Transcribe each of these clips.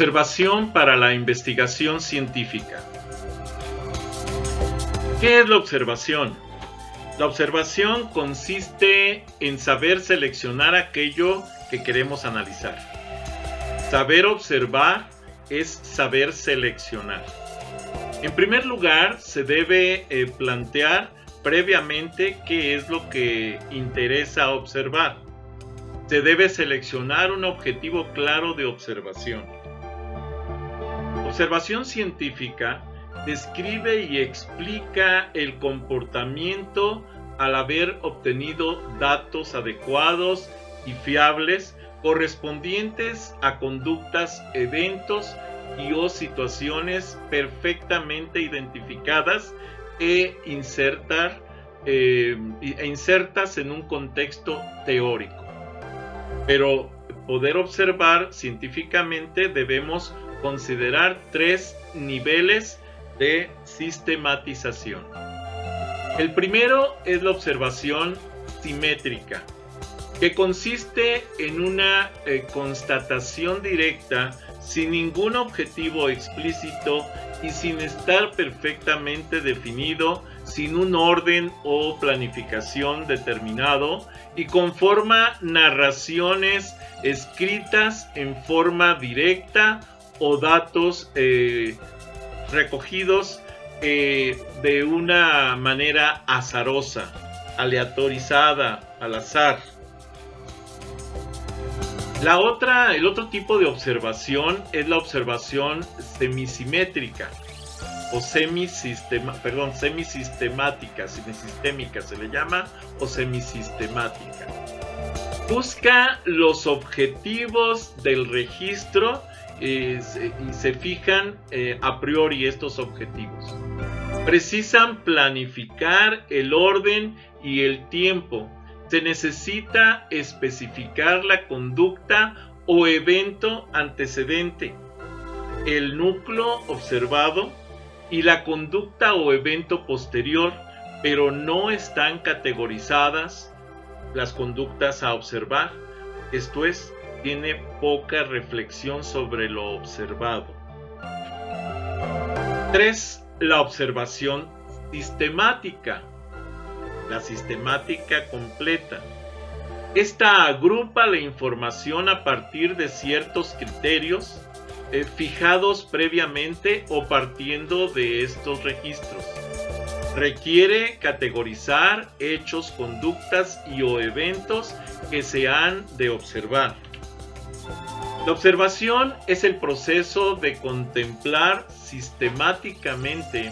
Observación para la investigación científica. ¿Qué es la observación? La observación consiste en saber seleccionar aquello que queremos analizar. Saber observar es saber seleccionar. En primer lugar, se debe plantear previamente qué es lo que interesa observar. Se debe seleccionar un objetivo claro de observación. Observación científica describe y explica el comportamiento al haber obtenido datos adecuados y fiables correspondientes a conductas, eventos y o situaciones perfectamente identificadas insertas en un contexto teórico. Pero poder observar científicamente debemos considerar 3 niveles de sistematización. El primero es la observación simétrica, que consiste en una constatación directa sin ningún objetivo explícito y sin estar perfectamente definido, sin un orden o planificación determinado, y conforma narraciones escritas en forma directa o datos recogidos de una manera azarosa, aleatorizada, al azar. El otro tipo de observación es la observación semisimétrica o semisistemática, semisistémica se le llama, o semisistemática. Busca los objetivos del registro y se fijan a priori estos objetivos. Precisan planificar el orden y el tiempo. Se necesita especificar la conducta o evento antecedente, el núcleo observado y la conducta o evento posterior, pero no están categorizadas las conductas a observar. Esto es, tiene poca reflexión sobre lo observado. 3. La observación sistemática. La sistemática completa. Esta agrupa la información a partir de ciertos criterios fijados previamente o partiendo de estos registros. Requiere categorizar hechos, conductas y o eventos que se han de observar. La observación es el proceso de contemplar sistemáticamente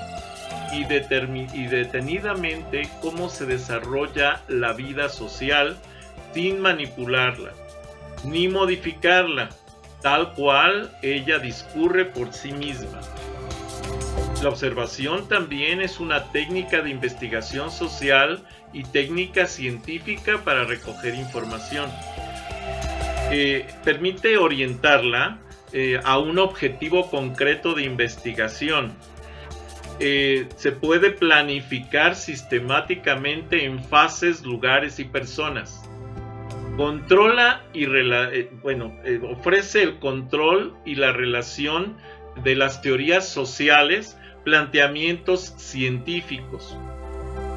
y detenidamente cómo se desarrolla la vida social sin manipularla ni modificarla, tal cual ella discurre por sí misma. La observación también es una técnica de investigación social y técnica científica para recoger información. Permite orientarla a un objetivo concreto de investigación. Se puede planificar sistemáticamente en fases, lugares y personas. Controla y ofrece el control y la relación de las teorías sociales, planteamientos científicos,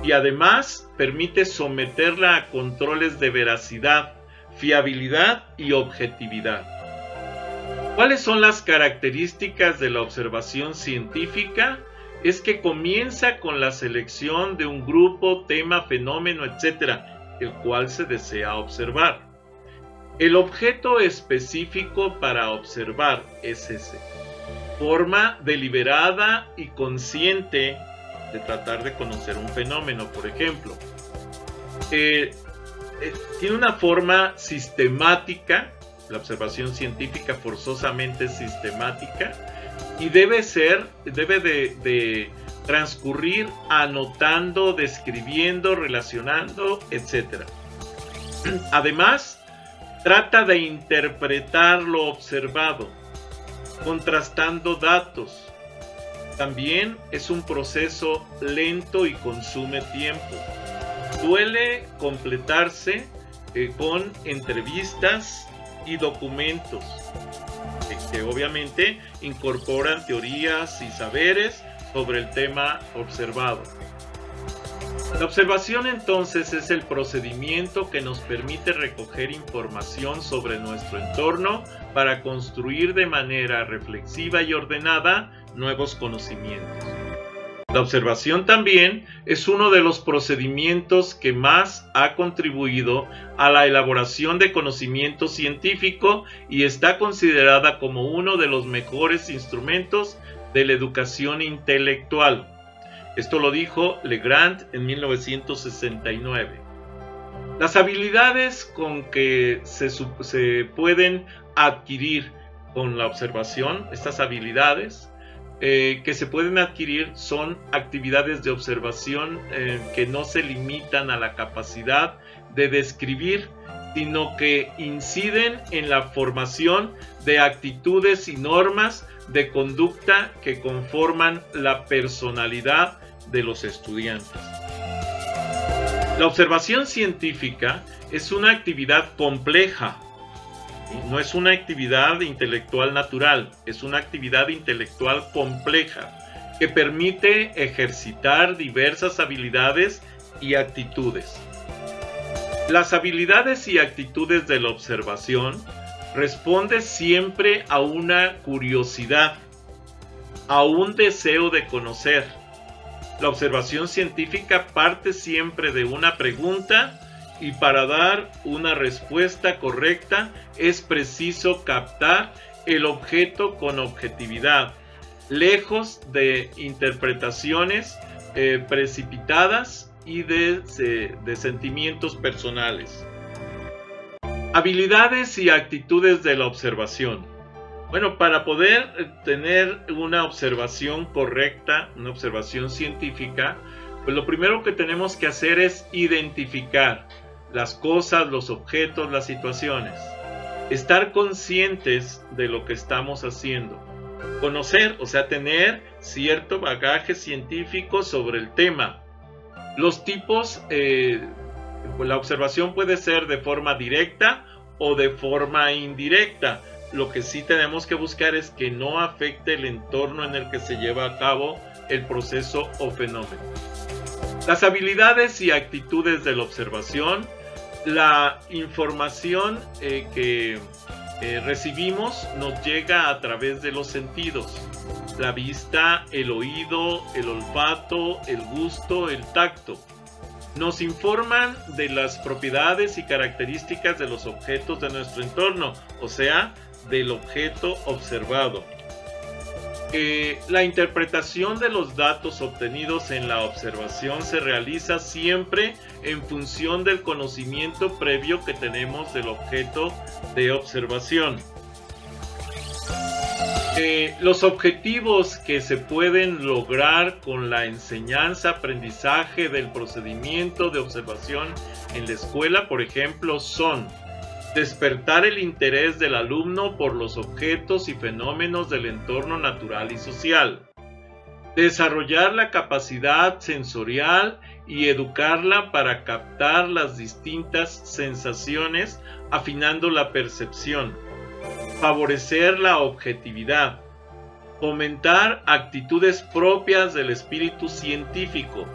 y además permite someterla a controles de veracidad, fiabilidad y objetividad. ¿Cuáles son las características de la observación científica? Es que comienza con la selección de un grupo, tema, fenómeno, etc., el cual se desea observar. El objeto específico para observar es ese. Forma deliberada y consciente de tratar de conocer un fenómeno, por ejemplo. Tiene una forma sistemática, la observación científica forzosamente es sistemática, y debe de transcurrir anotando, describiendo, relacionando, etc. Además, trata de interpretar lo observado, contrastando datos. También es un proceso lento y consume tiempo. Suele completarse con entrevistas y documentos. que obviamente incorporan teorías y saberes sobre el tema observado. La observación entonces es el procedimiento que nos permite recoger información sobre nuestro entorno para construir de manera reflexiva y ordenada nuevos conocimientos. La observación también es uno de los procedimientos que más ha contribuido a la elaboración de conocimiento científico y está considerada como uno de los mejores instrumentos de la educación intelectual. Esto lo dijo Legrand en 1969. Las habilidades con que se pueden adquirir con la observación, estas habilidades que se pueden adquirir son actividades de observación que no se limitan a la capacidad de describir, sino que inciden en la formación de actitudes y normas de conducta que conforman la personalidad de los estudiantes. La observación científica es una actividad compleja. No es una actividad intelectual natural, es una actividad intelectual compleja que permite ejercitar diversas habilidades y actitudes. Las habilidades y actitudes de la observación responden siempre a una curiosidad, a un deseo de conocer. La observación científica parte siempre de una pregunta y para dar una respuesta correcta es preciso captar el objeto con objetividad, lejos de interpretaciones precipitadas y de sentimientos personales. Habilidades y actitudes de la observación. Bueno, para poder tener una observación correcta, una observación científica, pues lo primero que tenemos que hacer es identificar las cosas, los objetos, las situaciones. Estar conscientes de lo que estamos haciendo. Conocer, o sea, tener cierto bagaje científico sobre el tema. Los tipos, la observación puede ser de forma directa o de forma indirecta. Lo que sí tenemos que buscar es que no afecte el entorno en el que se lleva a cabo el proceso o fenómeno. Las habilidades y actitudes de la observación. La información que recibimos nos llega a través de los sentidos. La vista, el oído, el olfato, el gusto, el tacto. Nos informan de las propiedades y características de los objetos de nuestro entorno, o sea, del objeto observado. La interpretación de los datos obtenidos en la observación se realiza siempre en función del conocimiento previo que tenemos del objeto de observación. Los objetivos que se pueden lograr con la enseñanza-aprendizaje del procedimiento de observación en la escuela, por ejemplo, son despertar el interés del alumno por los objetos y fenómenos del entorno natural y social. Desarrollar la capacidad sensorial y educarla para captar las distintas sensaciones, afinando la percepción. Favorecer la objetividad. Fomentar actitudes propias del espíritu científico.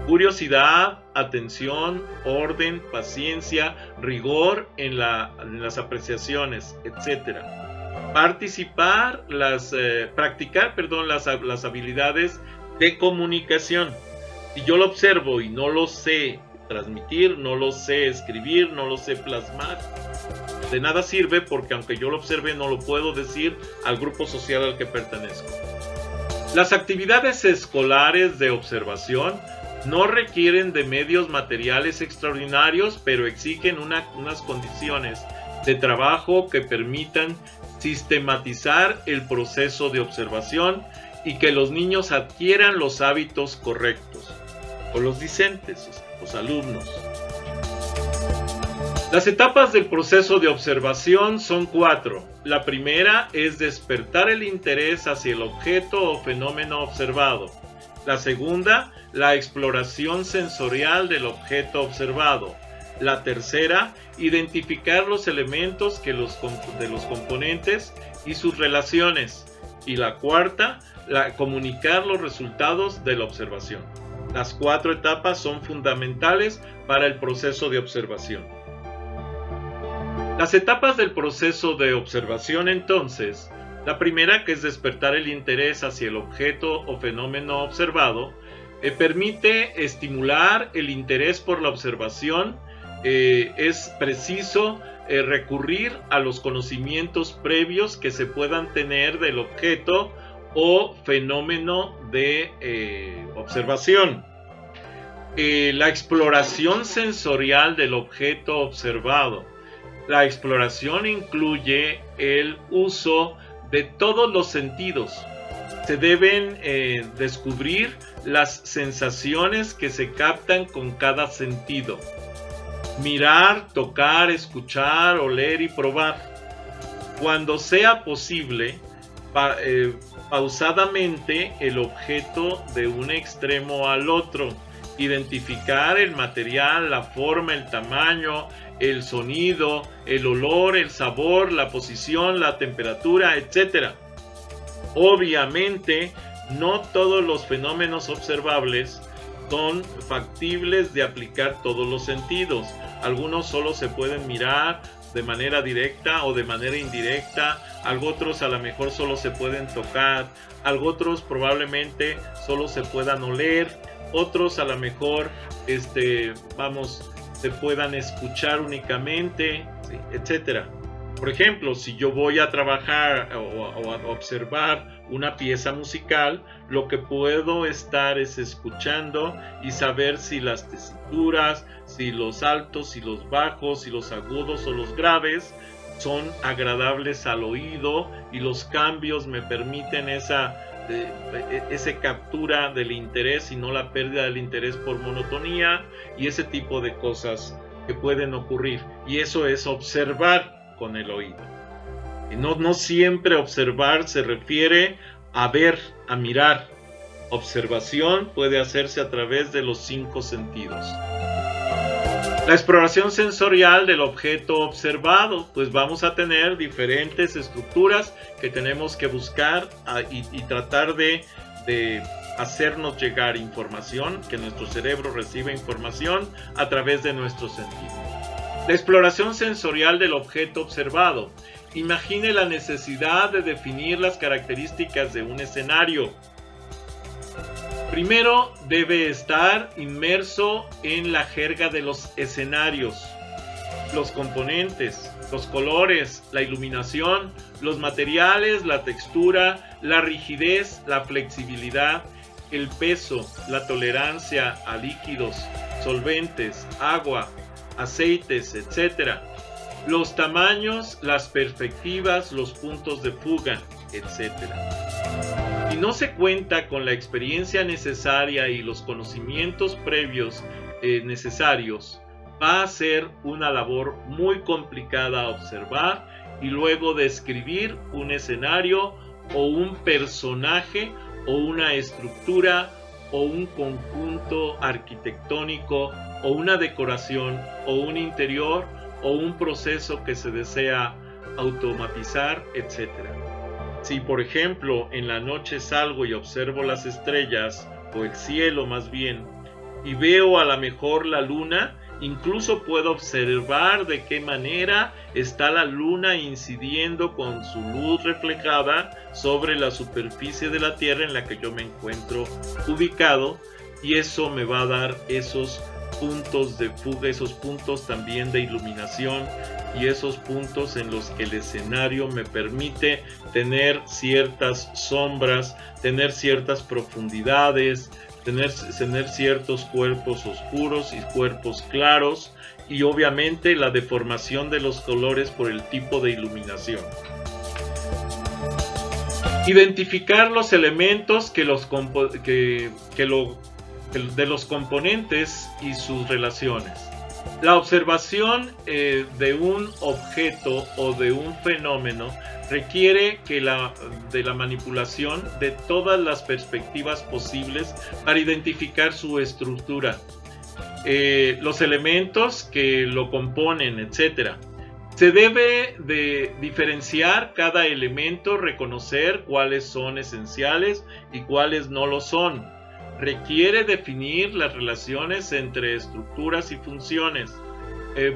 Curiosidad, atención, orden, paciencia, rigor en las apreciaciones, etc. Practicar las habilidades de comunicación. Si yo lo observo y no lo sé transmitir, no lo sé escribir, no lo sé plasmar, de nada sirve porque aunque yo lo observe no lo puedo decir al grupo social al que pertenezco. Las actividades escolares de observación no requieren de medios materiales extraordinarios, pero exigen unas condiciones de trabajo que permitan sistematizar el proceso de observación y que los niños adquieran los hábitos correctos, o los discentes, los alumnos. Las etapas del proceso de observación son 4. La primera es despertar el interés hacia el objeto o fenómeno observado. La segunda, la exploración sensorial del objeto observado. La tercera, identificar los elementos de los componentes y sus relaciones. Y la cuarta, comunicar los resultados de la observación. Las 4 etapas son fundamentales para el proceso de observación. Las etapas del proceso de observación, entonces, la primera, que es despertar el interés hacia el objeto o fenómeno observado, permite estimular el interés por la observación. Es preciso recurrir a los conocimientos previos que se puedan tener del objeto o fenómeno de observación. La exploración sensorial del objeto observado. La exploración incluye el uso de todos los sentidos. Se deben descubrir las sensaciones que se captan con cada sentido. Mirar, tocar, escuchar, oler y probar. Cuando sea posible, pausadamente el objeto de un extremo al otro. Identificar el material, la forma, el tamaño, el sonido, el olor, el sabor, la posición, la temperatura, etc. Obviamente, no todos los fenómenos observables son factibles de aplicar todos los sentidos. Algunos solo se pueden mirar de manera directa o de manera indirecta, algo otros a lo mejor solo se pueden tocar, algo otros probablemente solo se puedan oler, otros a lo mejor se puedan escuchar únicamente, ¿sí? Etcétera. Por ejemplo, si yo voy a trabajar o a observar una pieza musical, lo que puedo estar es escuchando y saber si las tesituras, si los altos, si los bajos, si los agudos o los graves son agradables al oído, y los cambios me permiten esa captura del interés y no la pérdida del interés por monotonía, y ese tipo de cosas que pueden ocurrir. Y eso es observar con el oído. Y no siempre observar se refiere a ver, a mirar. Observación puede hacerse a través de los 5 sentidos. La exploración sensorial del objeto observado, pues vamos a tener diferentes estructuras que tenemos que buscar y tratar de hacernos llegar información, que nuestro cerebro reciba información a través de nuestros sentidos. La exploración sensorial del objeto observado. Imagine la necesidad de definir las características de un escenario. Primero, debe estar inmerso en la jerga de los escenarios, los componentes, los colores, la iluminación, los materiales, la textura, la rigidez, la flexibilidad, el peso, la tolerancia a líquidos, solventes, agua, aceites, etc. Los tamaños, las perspectivas, los puntos de fuga, etc. Si no se cuenta con la experiencia necesaria y los conocimientos previos necesarios, va a ser una labor muy complicada observar y luego describir un escenario o un personaje o una estructura o un conjunto arquitectónico o una decoración o un interior o un proceso que se desea automatizar, etc. Si, por ejemplo, en la noche salgo y observo las estrellas, o el cielo más bien, y veo a lo mejor la luna, incluso puedo observar de qué manera está la luna incidiendo con su luz reflejada sobre la superficie de la Tierra en la que yo me encuentro ubicado, y eso me va a dar esos puntos de fuga, esos puntos también de iluminación y esos puntos en los que el escenario me permite tener ciertas sombras, tener ciertas profundidades, tener ciertos cuerpos oscuros y cuerpos claros, y obviamente la deformación de los colores por el tipo de iluminación. Identificar los elementos de los componentes y sus relaciones. La observación de un objeto o de un fenómeno requiere de la manipulación de todas las perspectivas posibles para identificar su estructura, los elementos que lo componen, etc. Se debe de diferenciar cada elemento, reconocer cuáles son esenciales y cuáles no lo son. Requiere definir las relaciones entre estructuras y funciones,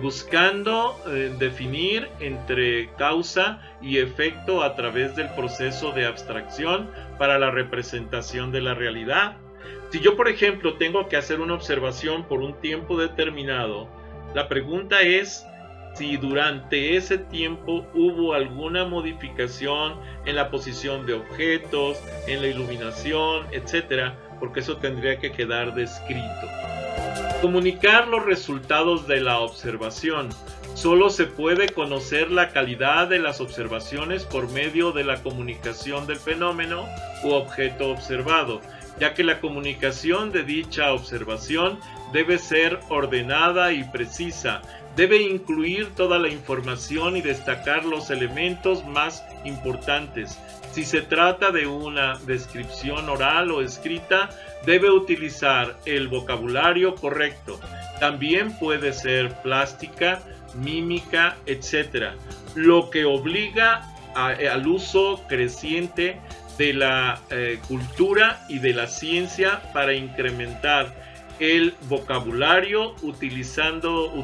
buscando definir entre causa y efecto a través del proceso de abstracción para la representación de la realidad. Si yo, por ejemplo, tengo que hacer una observación por un tiempo determinado, la pregunta es si durante ese tiempo hubo alguna modificación en la posición de objetos, en la iluminación, etc., porque eso tendría que quedar descrito. Comunicar los resultados de la observación. Solo se puede conocer la calidad de las observaciones por medio de la comunicación del fenómeno u objeto observado, ya que la comunicación de dicha observación debe ser ordenada y precisa. Debe incluir toda la información y destacar los elementos más importantes. Si se trata de una descripción oral o escrita, debe utilizar el vocabulario correcto. También puede ser plástica, mímica, etc., lo que obliga al uso creciente de la cultura y de la ciencia para incrementar el vocabulario utilizado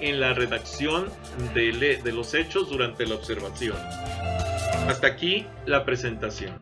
en la redacción de los hechos durante la observación. Hasta aquí la presentación.